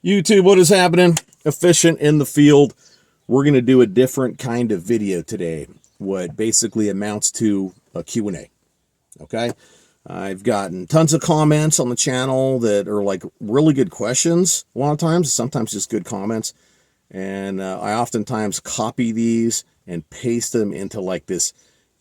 YouTube, what is happening? Efficient in the field. We're going to do a different kind of video today, what basically amounts to a Q&A. Okay? I've gotten tons of comments on the channel that are like really good questions a lot of times, sometimes just good comments. And I oftentimes copy these and paste them into like this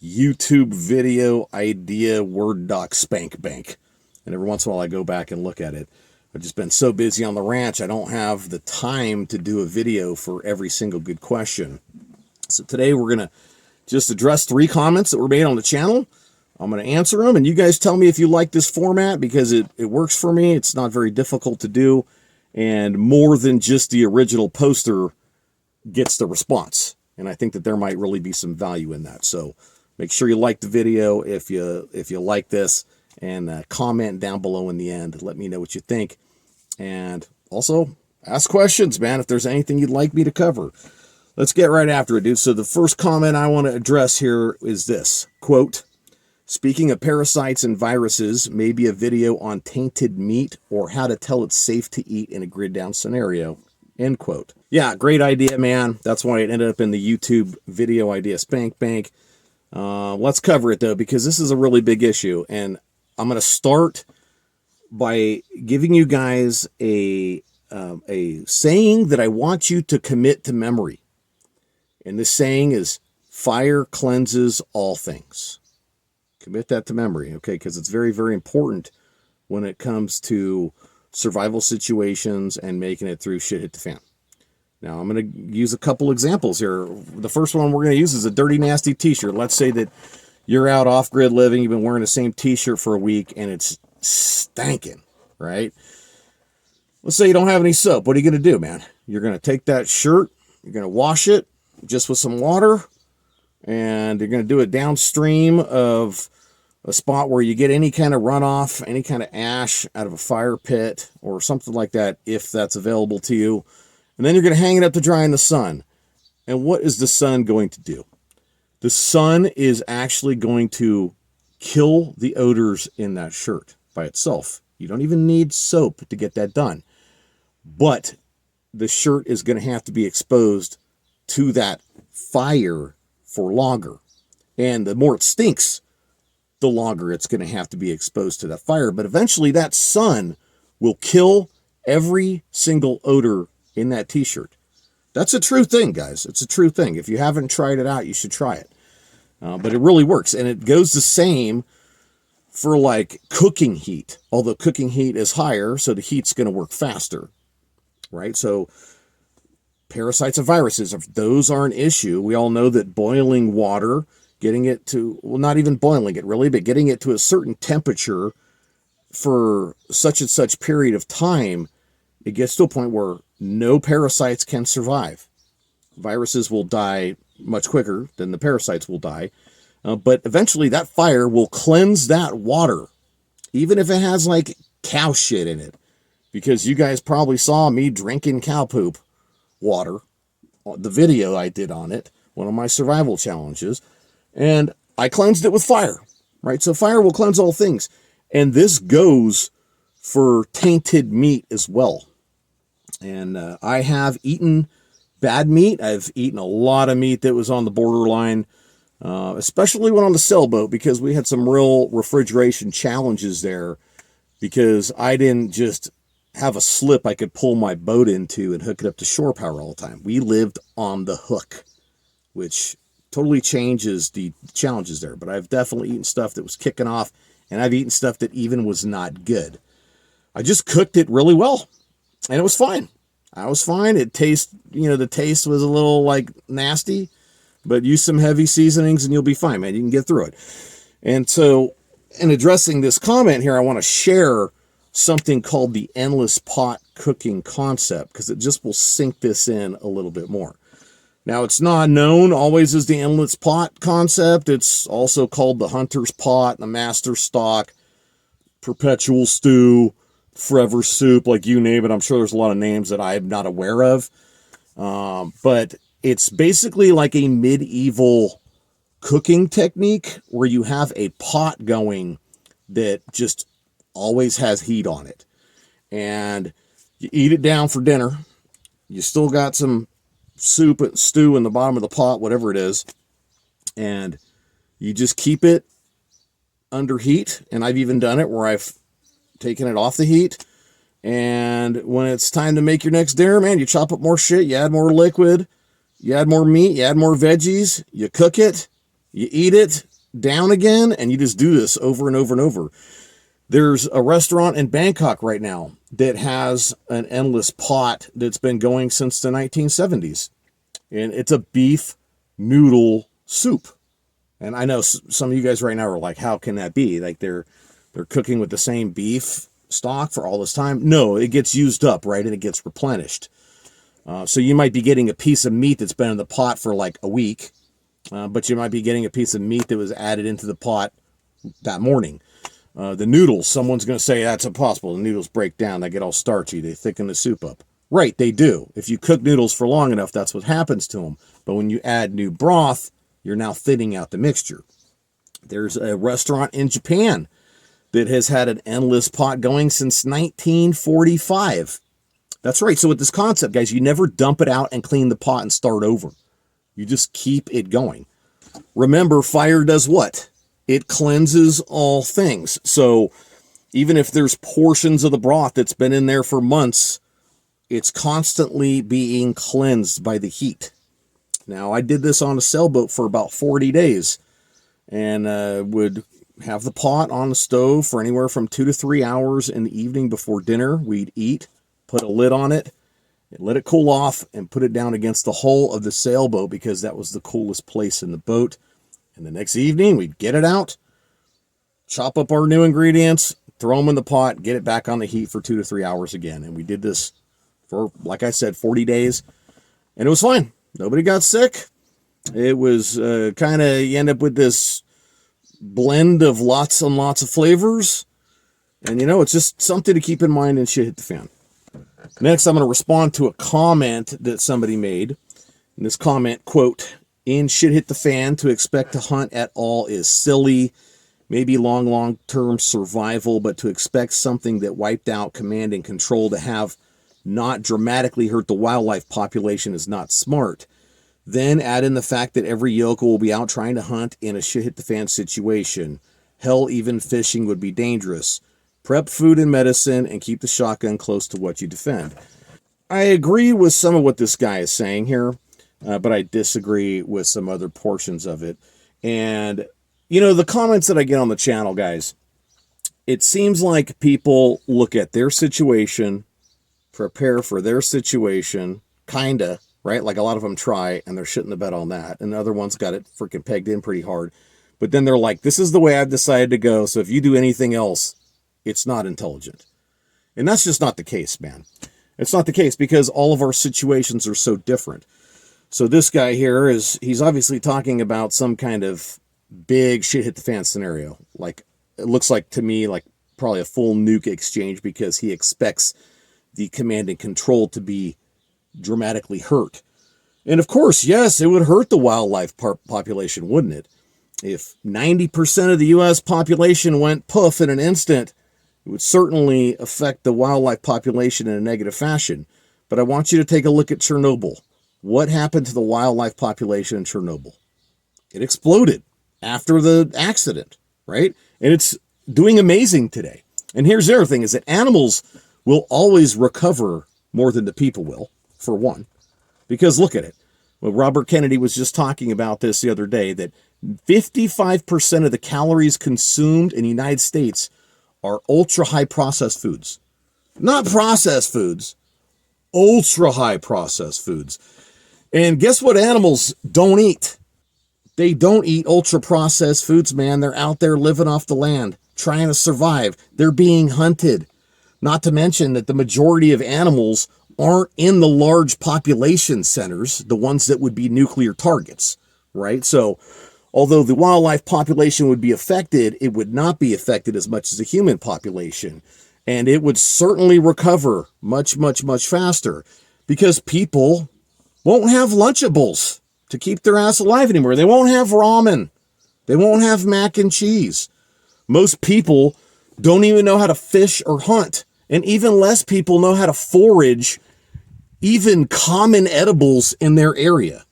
YouTube video idea Word doc spank bank. And every once in a while I go back and look at it. I've just been so busy on the ranch, I don't have the time to do a video for every single good question. So today we're going to just address 3 comments that were made on the channel. I'm going to answer them, and you guys tell me if you like this format, because it works for me. It's not very difficult to do, and more than just the original poster gets the response. And I think that there might really be some value in that. So make sure you like the video if you like this, and comment down below in the end. Let me know what you think. And also, ask questions, man, if there's anything you'd like me to cover. Let's get right after it, dude. So the first comment I want to address here is this. Quote, "Speaking of parasites and viruses, maybe a video on tainted meat or how to tell it's safe to eat in a grid down scenario." End quote. Yeah, great idea, man. That's why it ended up in the YouTube video idea spank bank. Let's cover it, though, because this is a really big issue. And I'm going to start by giving you guys a saying that I want you to commit to memory. And this saying is, fire cleanses all things. Commit that to memory, okay? Because it's very, very important when it comes to survival situations and making it through shit hit the fan. Now, I'm going to use a couple examples here. The first one we're going to use is a dirty, nasty t-shirt. Let's say that you're out off-grid living, you've been wearing the same t-shirt for a week, and it's stanking, right? Let's say you don't have any soap. What are you going to do, man? You're going to take that shirt, you're going to wash it just with some water, and you're going to do it downstream of a spot where you get any kind of runoff, any kind of ash out of a fire pit or something like that, if that's available to you. And then you're going to hang it up to dry in the sun. And what is the sun going to do? The sun is actually going to kill the odors in that shirt by itself. You don't even need soap to get that done. But the shirt is going to have to be exposed to that fire for longer. And the more it stinks, the longer it's going to have to be exposed to that fire. But eventually that sun will kill every single odor in that t-shirt. That's a true thing, guys. It's a true thing. If you haven't tried it out, you should try it. But it really works. And it goes the same for like cooking heat. Although cooking heat is higher, so the heat's going to work faster, right? So parasites and viruses, if those are an issue, we all know that boiling water, getting it to, well, not even boiling it really, but getting it to a certain temperature for such and such period of time, it gets to a point where no parasites can survive. Viruses will die much quicker than the parasites will die. But eventually that fire will cleanse that water, even if it has like cow shit in it. Because you guys probably saw me drinking cow poop water, the video I did on it, one of my survival challenges, and I cleansed it with fire, right? So fire will cleanse all things. And this goes for tainted meat as well. And I have eaten bad meat. I've eaten a lot of meat that was on the borderline, especially when on the sailboat, because we had some real refrigeration challenges there, because I didn't just have a slip I could pull my boat into and hook it up to shore power all the time. We lived on the hook, which totally changes the challenges there. But I've definitely eaten stuff that was kicking off, and I've eaten stuff that even was not good. I just cooked it really well, and it was fine. I was fine. It tastes, the taste was a little like nasty, but use some heavy seasonings and you'll be fine, man. You can get through it. And so in addressing this comment here, I want to share something called the endless pot cooking concept, because it just will sink this in a little bit more. Now, it's not known always as the endless pot concept. It's also called the hunter's pot, the master stock, perpetual stew, forever soup, like you name it. I'm sure there's a lot of names that I'm not aware of. But it's basically like a medieval cooking technique where you have a pot going that just always has heat on it. And You eat it down for dinner. You still got some soup and stew in the bottom of the pot, whatever it is, and you just keep it under heat. And I've even done it where I've taken it off the heat, and when it's time to make your next dinner, man, you chop up more shit, you add more liquid, you add more meat, you add more veggies, you cook it, you eat it down again, and you just do this over and over and over. There's a restaurant in Bangkok right now that has an endless pot that's been going since the 1970s. And it's a beef noodle soup. And I know some of you guys right now are like, how can that be? Like they're cooking with the same beef stock for all this time? No, it gets used up, right? And it gets replenished. So you might be getting a piece of meat that's been in the pot for like a week, but you might be getting a piece of meat that was added into the pot that morning. The noodles, someone's going to say that's impossible. The noodles break down. They get all starchy. They thicken the soup up. Right, they do. If you cook noodles for long enough, that's what happens to them. But when you add new broth, you're now thinning out the mixture. There's a restaurant in Japan that has had an endless pot going since 1945. That's right. So with this concept, guys, you never dump it out and clean the pot and start over. You just keep it going. Remember, fire does what? It cleanses all things. So even if there's portions of the broth that's been in there for months, it's constantly being cleansed by the heat. Now, I did this on a sailboat for about 40 days and would have the pot on the stove for anywhere from 2 to 3 hours in the evening before dinner. We'd eat, put a lid on it, let it cool off, and put it down against the hull of the sailboat because that was the coolest place in the boat. And the next evening, we'd get it out, chop up our new ingredients, throw them in the pot, get it back on the heat for 2 to 3 hours again. And we did this for, like I said, 40 days. And it was fine. Nobody got sick. It was kind of, you end up with this blend of lots and lots of flavors. And, you know, it's just something to keep in mind and shit hit the fan. Next, I'm going to respond to a comment that somebody made. And this comment, quote, "In shit hit the fan, to expect to hunt at all is silly. Maybe long-term survival, but to expect something that wiped out command and control to have not dramatically hurt the wildlife population is not smart. Then add in the fact that every yokel will be out trying to hunt in a shit-hit-the-fan situation. Hell, even fishing would be dangerous. Prep food and medicine and keep the shotgun close to what you defend." I agree with some of what this guy is saying here, but I disagree with some other portions of it. And, you know, the comments that I get on the channel, guys, it seems like people look at their situation, prepare for their situation, kinda, right? Like a lot of them try, and they're shitting the bed on that. And the other ones got it freaking pegged in pretty hard. But then they're like, this is the way I've decided to go, so if you do anything else, it's not intelligent. And that's just not the case, man. It's not the case because all of our situations are so different. So this guy here he's obviously talking about some kind of big shit hit the fan scenario. Like, it looks like to me like probably a full nuke exchange because he expects the command and control to be dramatically hurt. And of course, yes, it would hurt the wildlife population, wouldn't it? If 90% of the U.S. population went poof in an instant, it would certainly affect the wildlife population in a negative fashion. But I want you to take a look at Chernobyl. What happened to the wildlife population in Chernobyl? It exploded after the accident, right? And it's doing amazing today. And here's the other thing is that animals will always recover more than the people will, for one. Because look at it. Well, Robert Kennedy was just talking about this the other day, that 55% of the calories consumed in the United States are ultra-high processed foods. Not processed foods, ultra-high processed foods. And guess what animals don't eat? They don't eat ultra-processed foods, man. They're out there living off the land, trying to survive. They're being hunted. Not to mention that the majority of animals aren't in the large population centers, the ones that would be nuclear targets, right? So although the wildlife population would be affected, it would not be affected as much as the human population. And it would certainly recover much, much, much faster because people won't have Lunchables to keep their ass alive anymore. They won't have ramen. They won't have mac and cheese. Most people don't even know how to fish or hunt. And even less people know how to forage even common edibles in their area.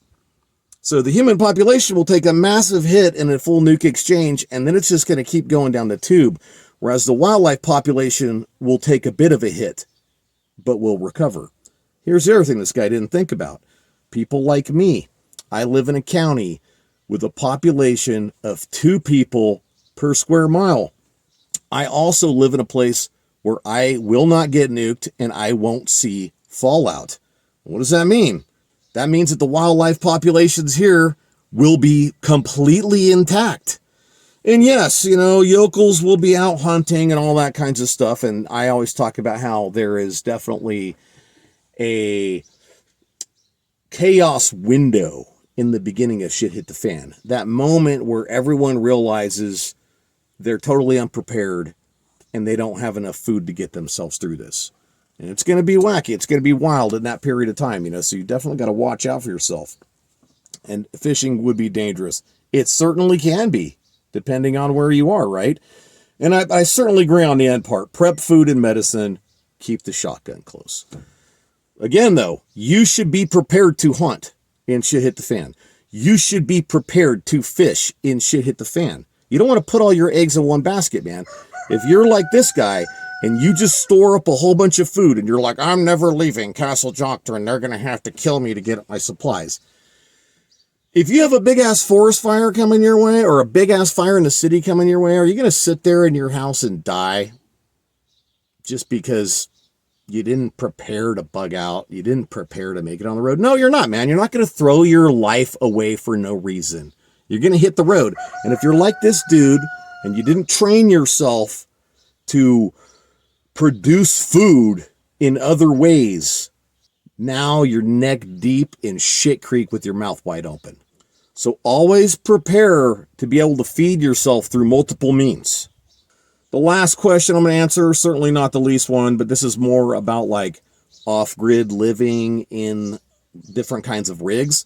So the human population will take a massive hit in a full nuke exchange, and then it's just going to keep going down the tube. Whereas the wildlife population will take a bit of a hit, but will recover. Here's the other thing this guy didn't think about. People like me. I live in a county with a population of 2 people per square mile. I also live in a place where I will not get nuked and I won't see fallout. What does that mean? That means that the wildlife populations here will be completely intact. And yes, you know, yokels will be out hunting and all that kinds of stuff. And I always talk about how there is definitely a chaos window in the beginning of shit hit the fan. That moment where everyone realizes they're totally unprepared and they don't have enough food to get themselves through this. And it's going to be wacky. It's going to be wild in that period of time, you know, so you definitely got to watch out for yourself. And fishing would be dangerous. It certainly can be, depending on where you are, right? And I certainly agree on the end part. Prep food and medicine, keep the shotgun close. Again, though, you should be prepared to hunt in shit hit the fan. You should be prepared to fish in shit hit the fan. You don't want to put all your eggs in one basket, man. If you're like this guy and you just store up a whole bunch of food and you're like, I'm never leaving Castle Doctrine, they're going to have to kill me to get my supplies. If you have a big-ass forest fire coming your way or a big-ass fire in the city coming your way, are you going to sit there in your house and die just because you didn't prepare to bug out? You didn't prepare to make it on the road? No, you're not, man. You're not going to throw your life away for no reason. You're going to hit the road. And if you're like this dude and you didn't train yourself to produce food in other ways, now you're neck deep in shit creek with your mouth wide open. So always prepare to be able to feed yourself through multiple means. The last question I'm going to answer, certainly not the least one, but this is more about like off-grid living in different kinds of rigs.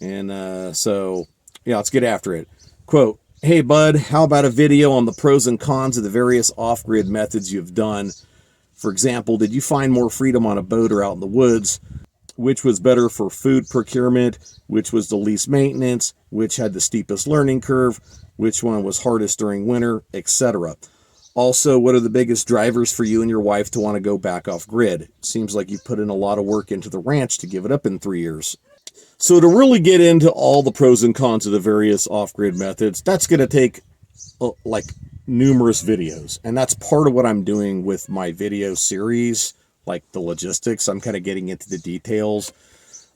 And so, yeah, let's get after it. Quote, hey, bud, how about a video on the pros and cons of the various off-grid methods you've done? For example, did you find more freedom on a boat or out in the woods? Which was better for food procurement? Which was the least maintenance? Which had the steepest learning curve? Which one was hardest during winter, etc.? Also, what are the biggest drivers for you and your wife to want to go back off grid? Seems like you put in a lot of work into the ranch to give it up in 3 years. So to really get into all the pros and cons of the various off-grid methods, that's going to take like numerous videos. And that's part of what I'm doing with my video series, like the logistics. I'm kind of getting into the details.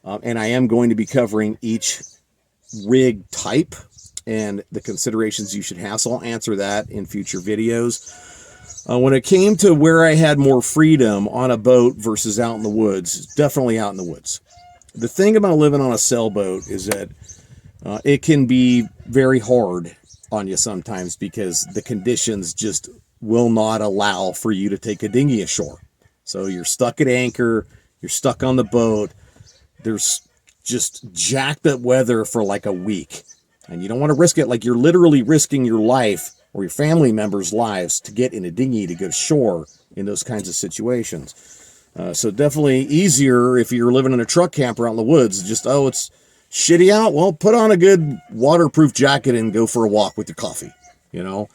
And I am going to be covering each rig type and the considerations you should have. So I'll answer that in future videos. When it came to where I had more freedom on a boat versus out in the woods, definitely out in the woods. The thing about living on a sailboat is that it can be very hard on you sometimes because the conditions just will not allow for you to take a dinghy ashore. So you're stuck at anchor, you're stuck on the boat, there's just jacked up weather for like a week. And you don't want to risk it. Like you're literally risking your life or your family members' lives to get in a dinghy to go to shore in those kinds of situations. So definitely easier if you're living in a truck camper out in the woods. Just, oh, it's shitty out. Well, put on a good waterproof jacket and go for a walk with your coffee, you know.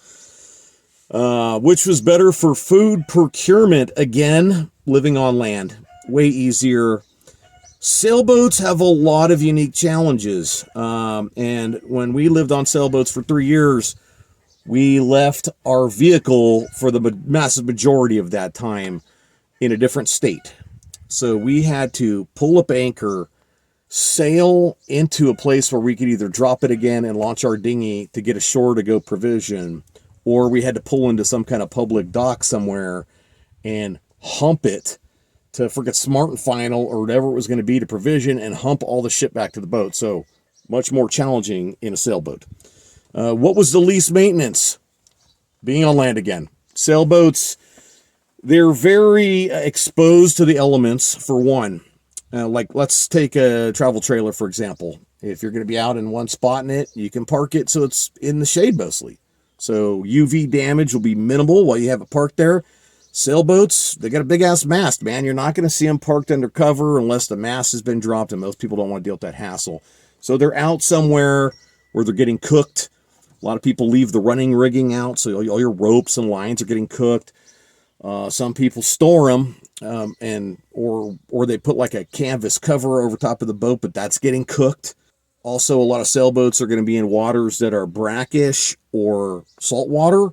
Which was better for food procurement? Again, living on land. Way easier. Sailboats have a lot of unique challenges. And when we lived on sailboats for 3 years, we left our vehicle for the massive majority of that time in a different state. So we had to pull up anchor, sail into a place where we could either drop it again and launch our dinghy to get ashore to go provision, or we had to pull into some kind of public dock somewhere and hump it to forget Smart and Final or whatever it was going to be to provision and hump all the shit back to the boat. So much more challenging in a sailboat. What was the least maintenance? Being on land again. Sailboats, they're very exposed to the elements, for one. Like, let's take a travel trailer, for example. If you're going to be out in one spot in it, you can park it so it's in the shade mostly. So UV damage will be minimal while you have it parked there. Sailboats, they got a big ass mast, man. You're not going to see them parked undercover unless the mast has been dropped, and most people don't want to deal with that hassle. So they're out somewhere where they're getting cooked. A lot of people leave the running rigging out, so all your ropes and lines are getting cooked. Some people store them, or they put like a canvas cover over top of the boat, but that's getting cooked. Also, a lot of sailboats are going to be in waters that are brackish or saltwater.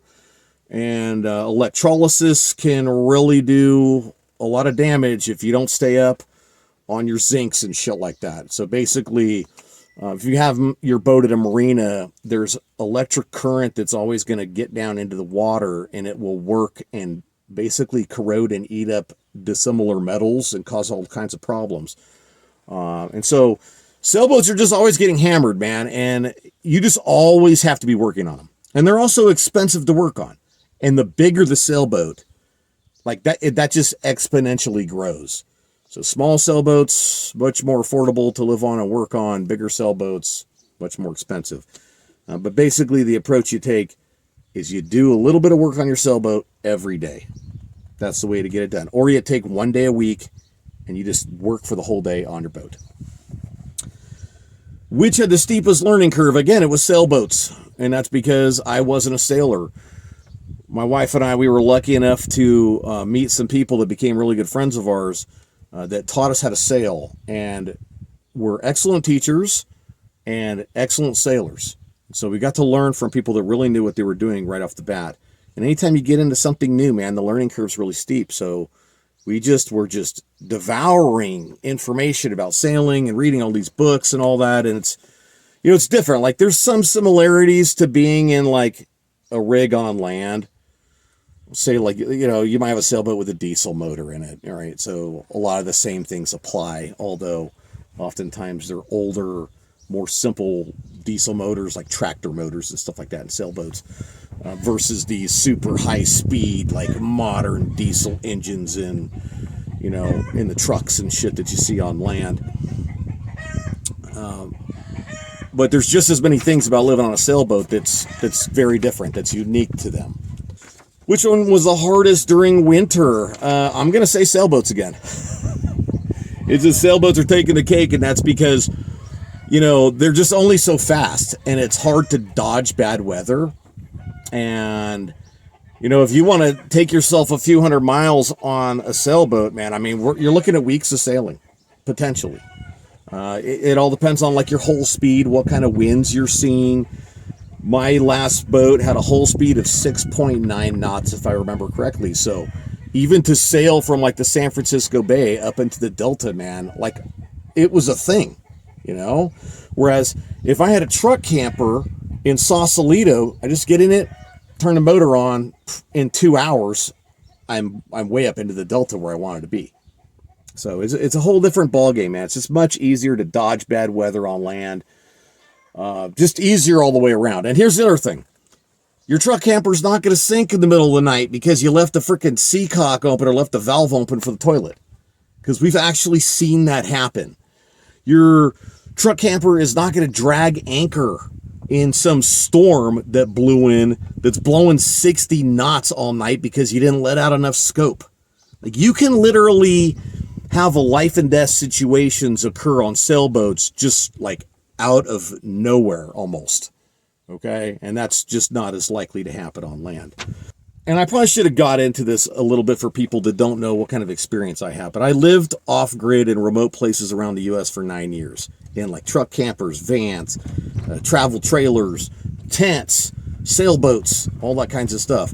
And electrolysis can really do a lot of damage if you don't stay up on your zincs and shit like that. So basically, if you have your boat at a marina, there's electric current that's always going to get down into the water, and it will work and basically corrode and eat up dissimilar metals and cause all kinds of problems. And so sailboats are just always getting hammered, man, and you just always have to be working on them. And they're also expensive to work on. And the bigger the sailboat, like that just exponentially grows. So small sailboats, much more affordable to live on and work on. Bigger sailboats, much more expensive. But basically the approach you take is you do a little bit of work on your sailboat every day. That's the way to get it done. Or you take one day a week and you just work for the whole day on your boat. Which had the steepest learning curve? Again, it was sailboats. And that's because I wasn't a sailor. My wife and I, we were lucky enough to meet some people that became really good friends of ours that taught us how to sail, and were excellent teachers and excellent sailors. So we got to learn from people that really knew what they were doing right off the bat. And anytime you get into something new, man, the learning curve's really steep. So we were just devouring information about sailing and reading all these books and all that. And it's different. Like there's some similarities to being in like a rig on land. Say like, you might have a sailboat with a diesel motor in it. All right. So a lot of the same things apply, although oftentimes they're older, more simple diesel motors like tractor motors and stuff like that in sailboats versus these super high speed, like modern diesel engines in the trucks and shit that you see on land. But there's just as many things about living on a sailboat that's very different, that's unique to them. Which one was the hardest during winter? I'm going to say sailboats again. It's just sailboats are taking the cake, and that's because, they're just only so fast, and it's hard to dodge bad weather. And, if you want to take yourself a few hundred miles on a sailboat, man, I mean, you're looking at weeks of sailing, potentially. It all depends on, like, your hull speed, what kind of winds you're seeing. My last boat had a hull speed of 6.9 knots, if I remember correctly. So even to sail from like the San Francisco Bay up into the Delta, man, like it was a thing, Whereas if I had a truck camper in Sausalito, I just get in it, turn the motor on, in 2 hours, I'm way up into the Delta where I wanted to be. So it's a whole different ballgame, man. It's just much easier to dodge bad weather on land. Just easier all the way around. And here's the other thing. Your truck camper's not going to sink in the middle of the night because you left the freaking seacock open or left the valve open for the toilet. Because we've actually seen that happen. Your truck camper is not going to drag anchor in some storm that blew in that's blowing 60 knots all night because you didn't let out enough scope. Like you can literally have a life and death situations occur on sailboats just like out of nowhere almost. Okay. And that's just not as likely to happen on land. And I probably should have got into this a little bit for people that don't know what kind of experience I have, but I lived off grid in remote places around the US for 9 years in like truck campers, vans, travel trailers, tents, sailboats, all that kinds of stuff.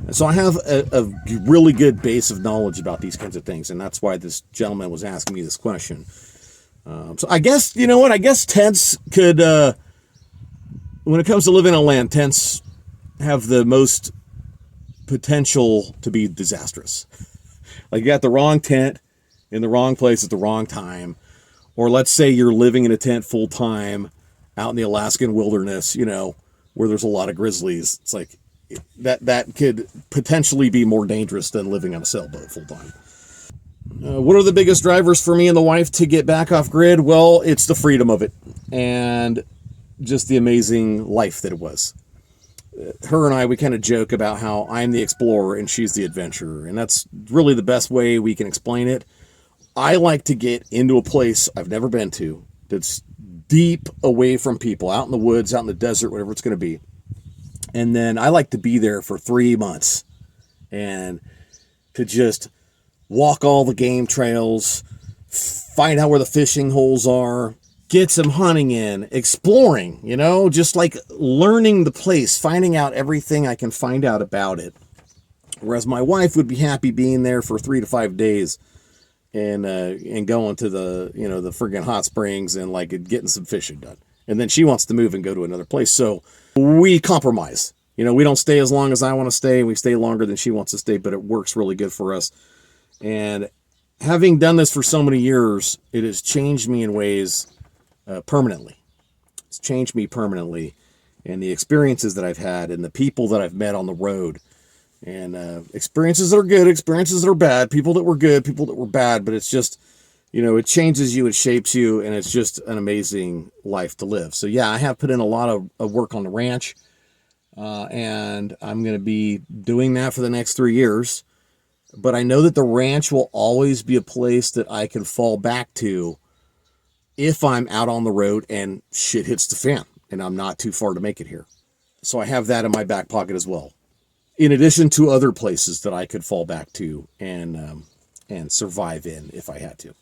And so I have a really good base of knowledge about these kinds of things. And that's why this gentleman was asking me this question. So I guess, you know what? I guess tents could, when it comes to living on land, tents have the most potential to be disastrous. Like you got the wrong tent in the wrong place at the wrong time. Or let's say you're living in a tent full time out in the Alaskan wilderness, where there's a lot of grizzlies. It's like that could potentially be more dangerous than living on a sailboat full time. What are the biggest drivers for me and the wife to get back off grid? Well, it's the freedom of it and just the amazing life that it was. her and I, we kind of joke about how I'm the explorer and she's the adventurer. And that's really the best way we can explain it. I like to get into a place I've never been to that's deep away from people, out in the woods, out in the desert, whatever it's going to be. And then I like to be there for 3 months and to just walk all the game trails, find out where the fishing holes are, get some hunting in, exploring, you know, just like learning the place, finding out everything I can find out about it. Whereas my wife would be happy being there for 3 to 5 days and going to the, you know, the friggin' hot springs and like getting some fishing done. And then she wants to move and go to another place. So we compromise. You know, we don't stay as long as I want to stay. We stay longer than she wants to stay, but it works really good for us. And having done this for so many years, it has changed me in ways permanently. It's changed me permanently, and the experiences that I've had and the people that I've met on the road, and experiences that are good, experiences that are bad, people that were good, people that were bad, but it's just, you know, it changes you, it shapes you, and it's just an amazing life to live. So yeah, I have put in a lot of work on the ranch, and I'm going to be doing that for the next 3 years. But I know that the ranch will always be a place that I can fall back to if I'm out on the road and shit hits the fan and I'm not too far to make it here. So I have that in my back pocket as well, in addition to other places that I could fall back to and survive in if I had to.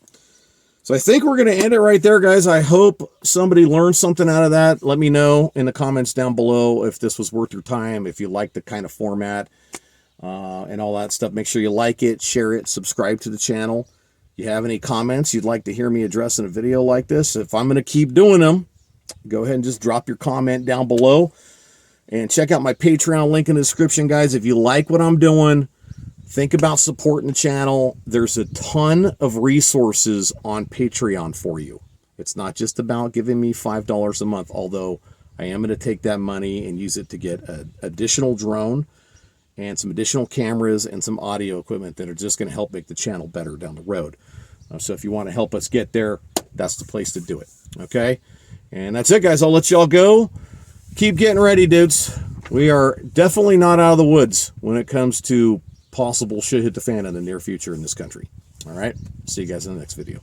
So I think we're going to end it right there, guys. I hope somebody learned something out of that. Let me know in the comments down below if this was worth your time, if you like the kind of format and all that stuff. Make sure you like it, share it, subscribe to the channel. If you have any comments you'd like to hear me address in a video like this, if I'm going to keep doing them, go ahead and just drop your comment down below. And check out my Patreon link in the description, guys. If you like what I'm doing, think about supporting the channel. There's a ton of resources on Patreon for you. It's not just about giving me $5 a month, although I am going to take that money and use it to get an additional drone and some additional cameras and some audio equipment that are just going to help make the channel better down the road. So if you want to help us get there, that's the place to do it. Okay? And that's it, guys. I'll let y'all go. Keep getting ready, dudes. We are definitely not out of the woods when it comes to possible shit hit the fan in the near future in this country. All right? See you guys in the next video.